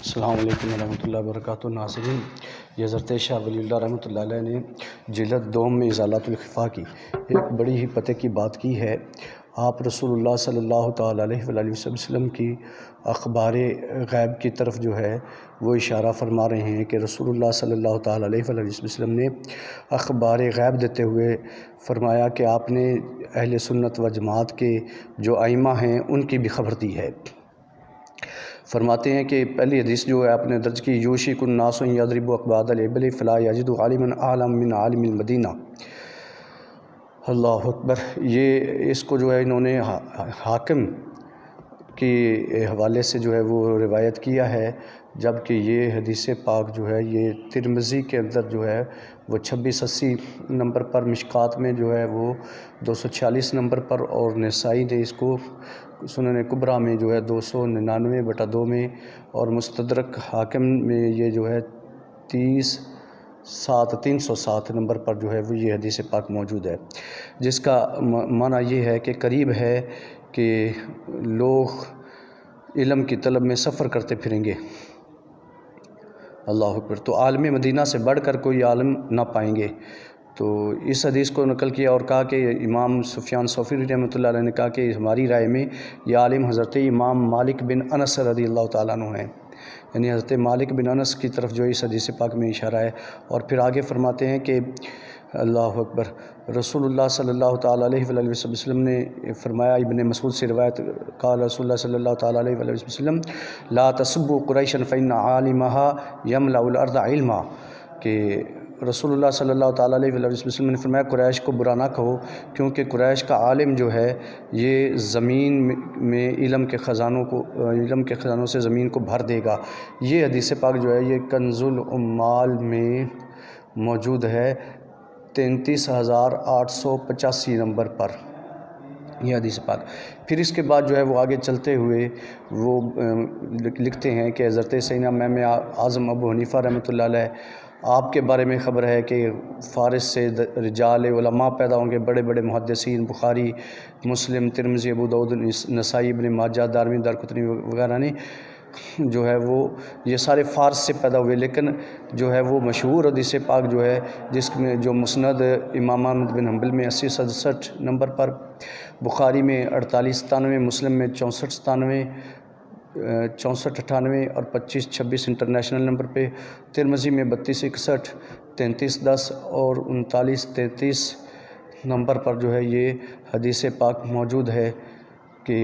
السلام علیکم ورحمۃ اللہ وبرکاتہ۔ ناظرین، یہ حضرت شاہ ولی اللہ رحمۃ اللہ علیہ نے جلد دوم میں ازالۃ الخفا کی ایک بڑی ہی پتے کی بات کی ہے۔ آپ رسول اللہ صلی اللہ تعالیٰ علیہ وآلہ وسلم کی اخبار غیب کی طرف جو ہے وہ اشارہ فرما رہے ہیں کہ رسول اللہ صلی اللہ تعالیٰ علیہ وآلہ وسلم نے اخبار غیب دیتے ہوئے فرمایا کہ آپ نے اہل سنت و جماعت کے جو ائمہ ہیں ان کی بھی خبر دی ہے۔ فرماتے ہیں کہ پہلی حدیث جو ہے آپ نے درج کی، یوشک الناس ان یضربوا اکباد الابل فلا یجد عالما اعلم من عالم المدینہ۔ اللہ اکبر۔ یہ اس کو جو ہے انہوں نے حاکم کے حوالے سے جو ہے وہ روایت کیا ہے، جبکہ یہ حدیث پاک جو ہے یہ ترمذی کے اندر جو ہے وہ 2680 نمبر پر، مشکات میں جو ہے وہ 246 نمبر پر، اور نسائی نے اس کو سنن کبریٰ میں جو ہے 299/2 میں، اور مستدرک حاکم میں یہ جو ہے 307 نمبر پر جو ہے وہ یہ حدیث پاک موجود ہے، جس کا معنی یہ ہے کہ قریب ہے کہ لوگ علم کی طلب میں سفر کرتے پھریں گے۔ اللہ اکبر۔ تو عالم مدینہ سے بڑھ کر کوئی عالم نہ پائیں گے۔ تو اس حدیث کو نقل کیا اور کہا کہ امام سفیان ثوری رحمۃ اللہ علیہ نے کہا کہ ہماری رائے میں یہ عالم حضرت امام مالک بن انس رضی اللہ تعالیٰ عنہ ہیں، یعنی حضرت مالک بن انس کی طرف جو اس حدیث پاک میں اشارہ ہے۔ اور پھر آگے فرماتے ہیں کہ اللہ اکبر، رسول اللہ صلی اللہ تعالیٰ علیہ وآلہ وسلم نے فرمایا، ابن مسعود سے روایت، قال رسول اللہ صلی اللہ تعالیٰ علیہ وآلہ وسلم لا تسبوا قریشا فإن عالمها يملأ الارض علما، کہ رسول اللہ صلی اللہ تعالیٰ علیہ وآلہ وسلم نے فرمایا قریش کو برا نہ کہو، کیونکہ قریش کا عالم جو ہے یہ زمین میں علم کے خزانوں سے زمین کو بھر دے گا۔ یہ حدیث پاک جو ہے یہ کنز العمال میں موجود ہے 33885 نمبر پر، یہ حدیث پاک۔ پھر اس کے بعد جو ہے وہ آگے چلتے ہوئے وہ لکھتے ہیں کہ حضرت سیدنا امام اعظم ابو حنیفہ رحمۃ اللہ علیہ، آپ کے بارے میں خبر ہے کہ فارس سے رجال علماء پیدا ہوں گے، بڑے بڑے محدثین، بخاری، مسلم، ترمذی، ابو داؤد، نسائی، ابن ماجہ، دارمی، دارقطنی وغیرہ نے جو ہے وہ یہ سارے فارس سے پیدا ہوئے، لیکن جو ہے وہ مشہور حدیث پاک جو ہے جس میں جو مسند امام احمد بن حنبل میں 80-67 نمبر پر، بخاری میں 48-97، مسلم میں 64-97، 64-98 اور 25-26 انٹرنیشنل نمبر پہ، ترمذی میں 32-61، 33-10 اور 39-33 نمبر پر جو ہے یہ حدیث پاک موجود ہے کہ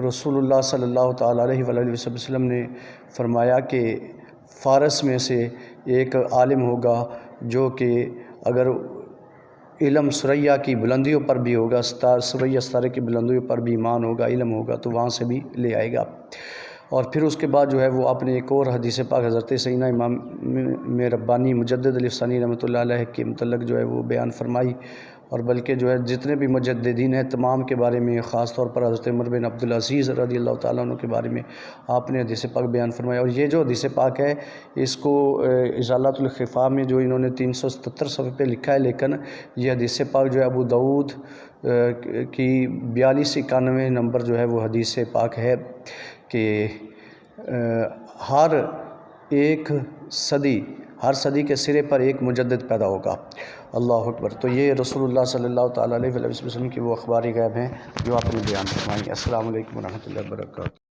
رسول اللہ صلی اللہ تعالیٰ علیہ وآلہ وسلم نے فرمایا کہ فارس میں سے ایک عالم ہوگا جو کہ اگر علم ثریا کی بلندیوں پر بھی ہوگا، ثریا ستارے کی بلندیوں پر بھی ایمان ہوگا، علم ہوگا، تو وہاں سے بھی لے آئے گا۔ اور پھر اس کے بعد جو ہے وہ آپ نے ایک اور حدیث پاک حضرت سیدنا امام میں ربانی مجدد علی ثانی رحمۃ اللہ علیہ کے متعلق جو ہے وہ بیان فرمائی، اور بلکہ جو ہے جتنے بھی مجددین ہیں تمام کے بارے میں، خاص طور پر حضرت عمر بن عبدالعزیز رضی اللہ تعالیٰ عنہ کے بارے میں آپ نے حدیث پاک بیان فرمایا۔ اور یہ جو حدیث پاک ہے اس کو ازالۃ الخفا میں جو انہوں نے 377 صفحے پہ لکھا ہے، لیکن یہ حدیث پاک جو ہے ابو داؤد کی 4291 نمبر جو ہے وہ حدیث پاک ہے کہ ہر صدی کے سرے پر ایک مجدد پیدا ہوگا۔ اللہ اکبر۔ تو یہ رسول اللہ صلی اللہ تعالیٰ علیہ وسلم کی وہ اخبار غیب ہیں جو آپ نے بیان فرمائی۔ السلام علیکم ورحمۃ اللہ وبرکاتہ۔